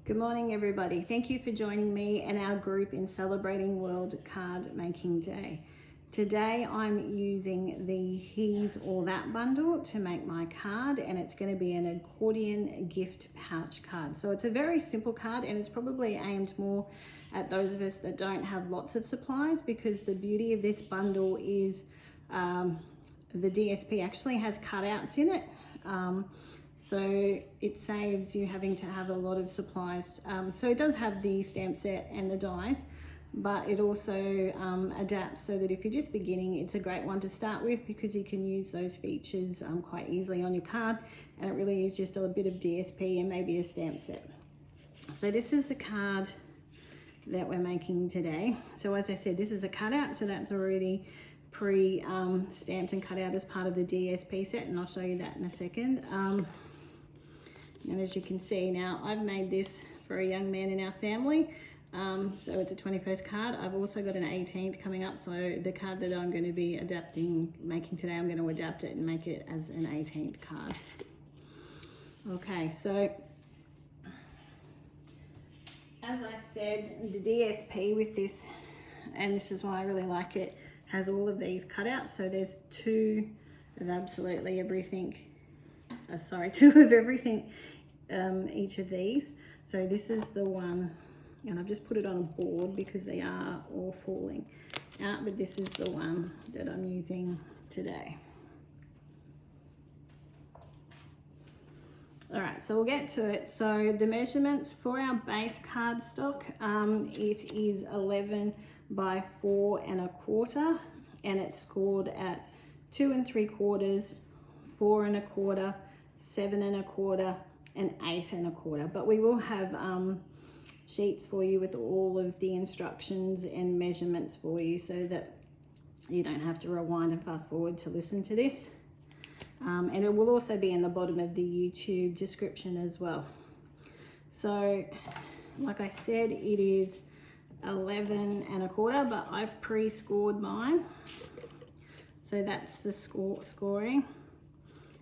Good morning, everybody. Thank you for joining me and our group in celebrating World Card Making Day. Today I'm using the He's or That bundle to make my card, and it's going to be an accordion gift pouch card. So it's a very simple card, and it's probably aimed more at those of us that don't have lots of supplies, because the beauty of this bundle is the DSP actually has cutouts in it. So it saves you having to have a lot of supplies. So it does have the stamp set and the dies, but it also adapts so that if you're just beginning, it's a great one to start with, because you can use those features quite easily on your card, and it really is just a bit of DSP and maybe a stamp set. So this is the card that we're making today. So as I said, this is a cutout, so that's already pre-stamped and cut out as part of the DSP set, and I'll show you that in a second. And as you can see now, I've made this for a young man in our family. So it's a 21st card. I've also got an 18th coming up. So the card that I'm going to be making today, I'm going to adapt it and make it as an 18th card. Okay, so as I said, the DSP with this, and this is why I really like it, has all of these cutouts. So there's two of absolutely everything. Two of everything, each of these. So this is the one, and I've just put it on a board because they are all falling out, but this is the one that I'm using today. All right, so we'll get to it. So the measurements for our base cardstock, it is 11 by 4 1/4, and it's scored at 2 3/4, 4 1/4, 7 1/4, and 8 1/4. But we will have sheets for you with all of the instructions and measurements for you, so that you don't have to rewind and fast forward to listen to this. And it will also be in the bottom of the YouTube description as well. So like I said, it is 11 1/4, but I've pre-scored mine. So that's the scoring,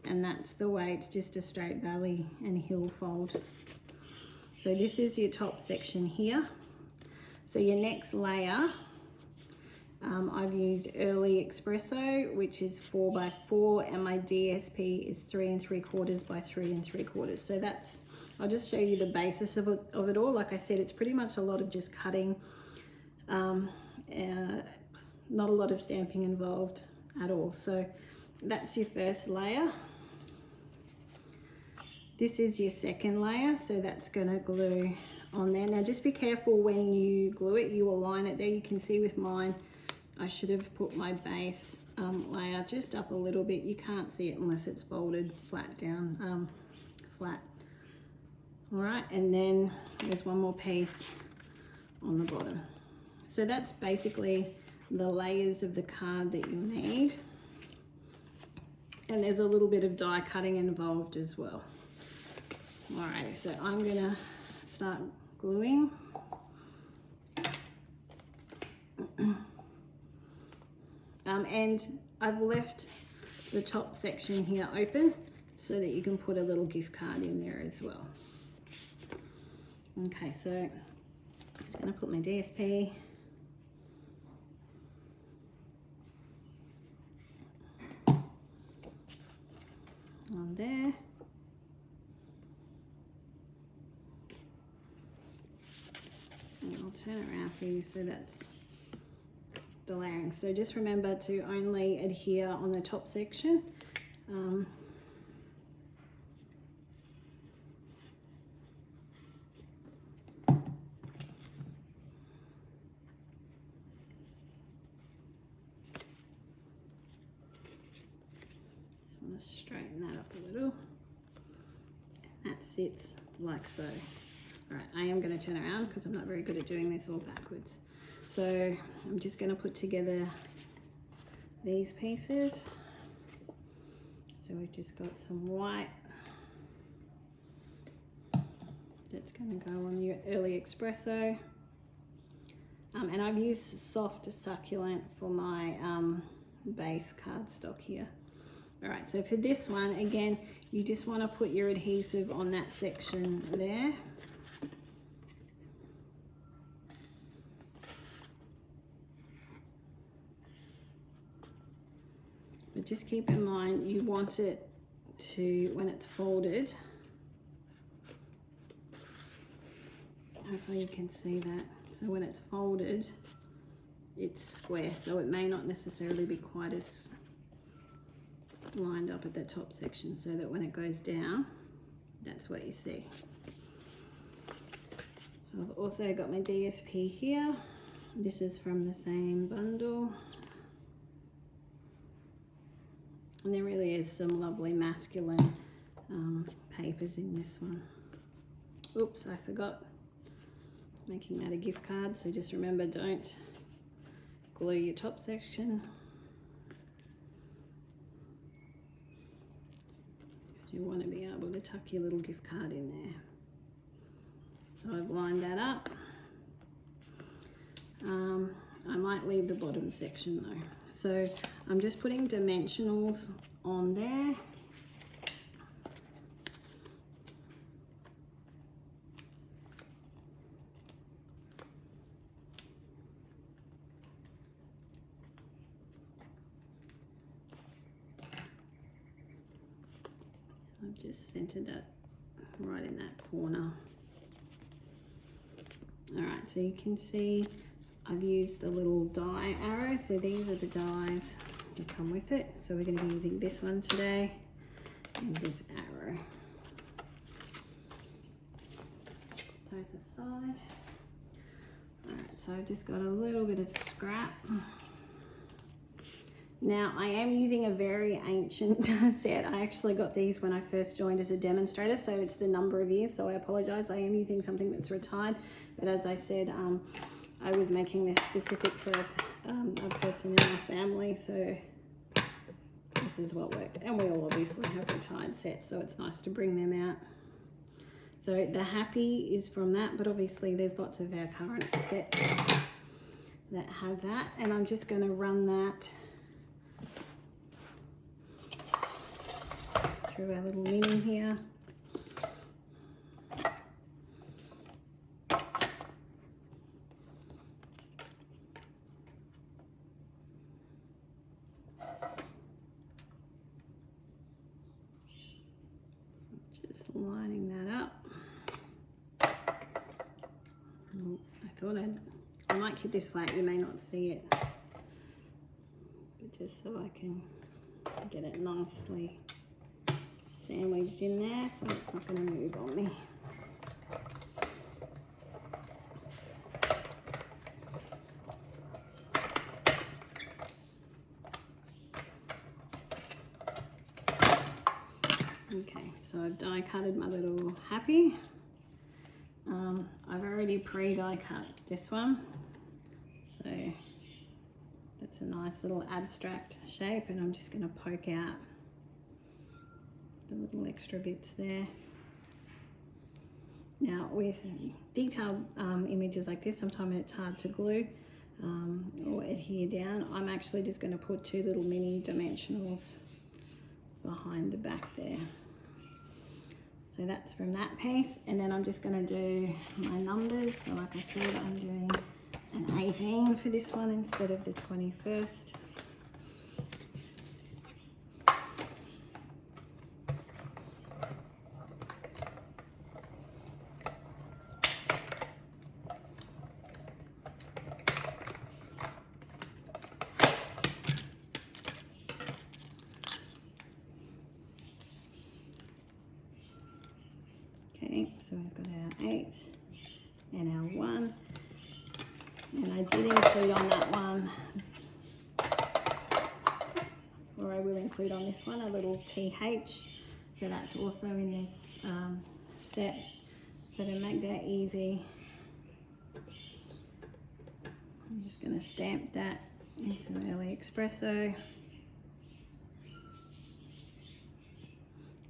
and that's the way. It's just a straight valley and hill fold. So this is your top section here. So your next layer, I've used Early Espresso, which is 4 by 4, and my DSP is 3 3/4 by 3 3/4. So that's, I'll just show you the basis of it all. Like I said, it's pretty much a lot of just cutting, not a lot of stamping involved at all. So that's your first layer. This is your second layer, so that's gonna glue on there. Now just be careful when you glue it, you align it there. You can see with mine, I should have put my base layer just up a little bit. You can't see it unless it's folded flat down, flat. All right, and then there's one more piece on the bottom. So that's basically the layers of the card that you need. And there's a little bit of die cutting involved as well. Alrighty, so I'm gonna start gluing. And I've left the top section here open so that you can put a little gift card in there as well. Okay, so I'm just gonna put my DSP on there. And I'll turn it around for you, so that's the layering. So just remember to only adhere on the top section. Just want to straighten that up a little. And that sits like so. All right, I am going to turn around because I'm not very good at doing this all backwards. So I'm just going to put together these pieces. So we've just got some white that's going to go on your Early Espresso. And I've used Soft Succulent for my base cardstock here. All right, so for this one, again, you just want to put your adhesive on that section there. But just keep in mind, you want it to, when it's folded, hopefully you can see that. So when it's folded, it's square, so it may not necessarily be quite as lined up at the top section, so that when it goes down, that's what you see. So I've also got my DSP here. This is from the same bundle. And there really is some lovely masculine papers in this one. Oops, I forgot making that a gift card, so just remember, don't glue your top section. You want to be able to tuck your little gift card in there. So I've lined that up. I might leave the bottom section though. So I'm just putting dimensionals on there. I've just centered that right in that corner. All right, so you can see I've used the little die arrow. So these are the dies that come with it. So we're going to be using this one today and this arrow. Put those aside. All right, so I've just got a little bit of scrap. Now I am using a very ancient set. I actually got these when I first joined as a demonstrator, so it's the number of years, so I apologize. I am using something that's retired, but as I said, I was making this specific for a person in our family, so this is what worked. And we all obviously have retired sets, so it's nice to bring them out. So the Happy is from that, but obviously there's lots of our current sets that have that, and I'm just going to run that through our little mini here. Just lining that up. Oh, I thought I might keep this flat, you may not see it, but just so I can get it nicely sandwiched in there so it's not going to move on me. Okay, so I've die cutted my little Happy. I've already pre-die cut this one, so that's a nice little abstract shape, and I'm just going to poke out the little extra bits there. Now with detailed images like this, sometimes it's hard to glue or adhere down. I'm actually just going to put two little mini dimensionals behind the back there. So that's from that piece, and then I'm just going to do my numbers. So like I said, I'm doing an 18 for this one instead of the 21st. Okay, so we've got our 8 and our 1, and I did include on that one, or I will include on this one, a little TH, so that's also in this set. So to make that easy, I'm just going to stamp that in some Early Espresso.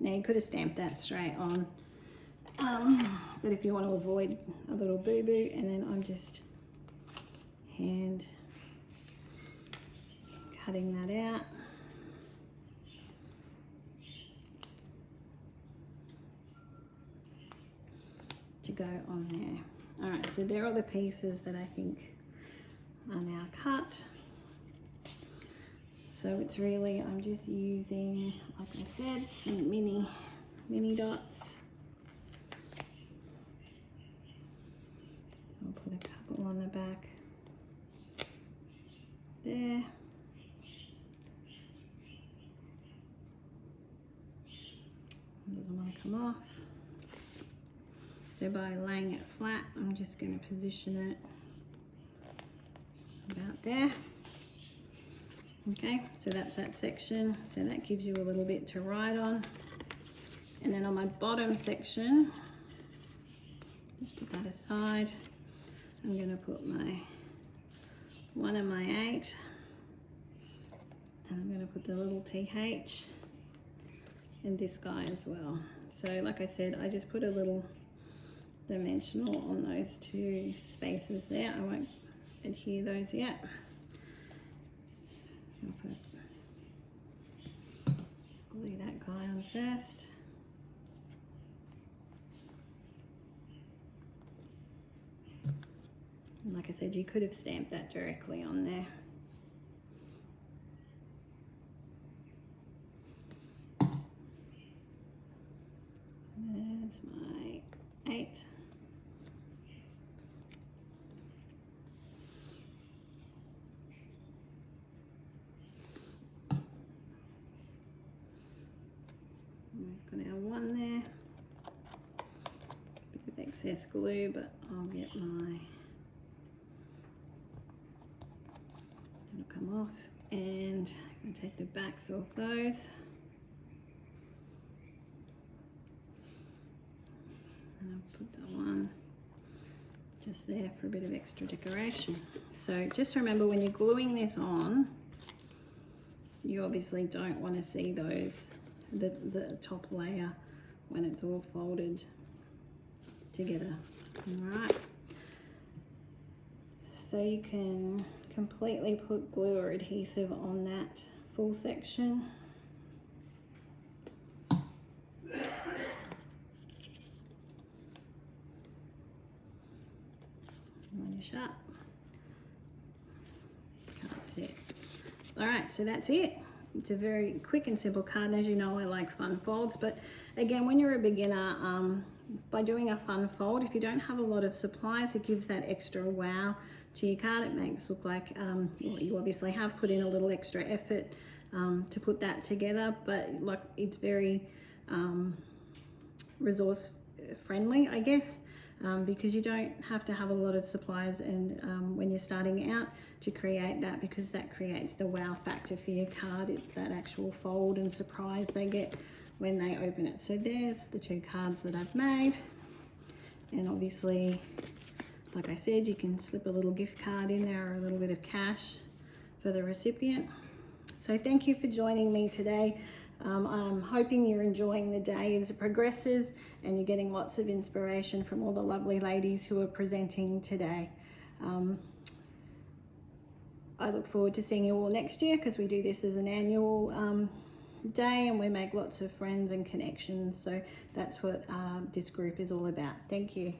Now you could have stamped that straight on, but if you want to avoid a little boo-boo, and then I'm just hand cutting that out. To go on there. All right, so there are the pieces that I think are now cut. So it's really, I'm just using, like I said, some mini dots. So I'll put a couple on the back there. It doesn't want to come off. So by laying it flat, I'm just going to position it about there. Okay, so that's that section. So that gives you a little bit to write on. And then on my bottom section, just put that aside. I'm going to put one of my 8, and I'm going to put the little TH and this guy as well. So like I said, I just put a little dimensional on those 2 spaces there. I won't adhere those yet. I'll glue that guy on first. And like I said, you could have stamped that directly on there. There's my 8. We've got our 1 there. Bit of excess glue, but I'll get my, it'll come off, and I'm going to take the backs off those. And I'll put that one just there for a bit of extra decoration. So just remember, when you're gluing this on, you obviously don't want to see those, the top layer when it's all folded together. All right. So you can completely put glue or adhesive on that full section. Finish up. That's it. All right, so that's it. It's a very quick and simple card, and as you know, I like fun folds, but again, when you're a beginner, by doing a fun fold, if you don't have a lot of supplies, it gives that extra wow to your card. It makes it look like, well, you obviously have put in a little extra effort to put that together, but like, it's very resource friendly, I guess. Because you don't have to have a lot of supplies, and when you're starting out, to create that, because that creates the wow factor for your card. It's that actual fold and surprise they get when they open it. So there's the 2 cards that I've made, and obviously, like I said, you can slip a little gift card in there or a little bit of cash for the recipient. So thank you for joining me today. I'm hoping you're enjoying the day as it progresses, and you're getting lots of inspiration from all the lovely ladies who are presenting today. I look forward to seeing you all next year, because we do this as an annual day, and we make lots of friends and connections. So that's what this group is all about. Thank you.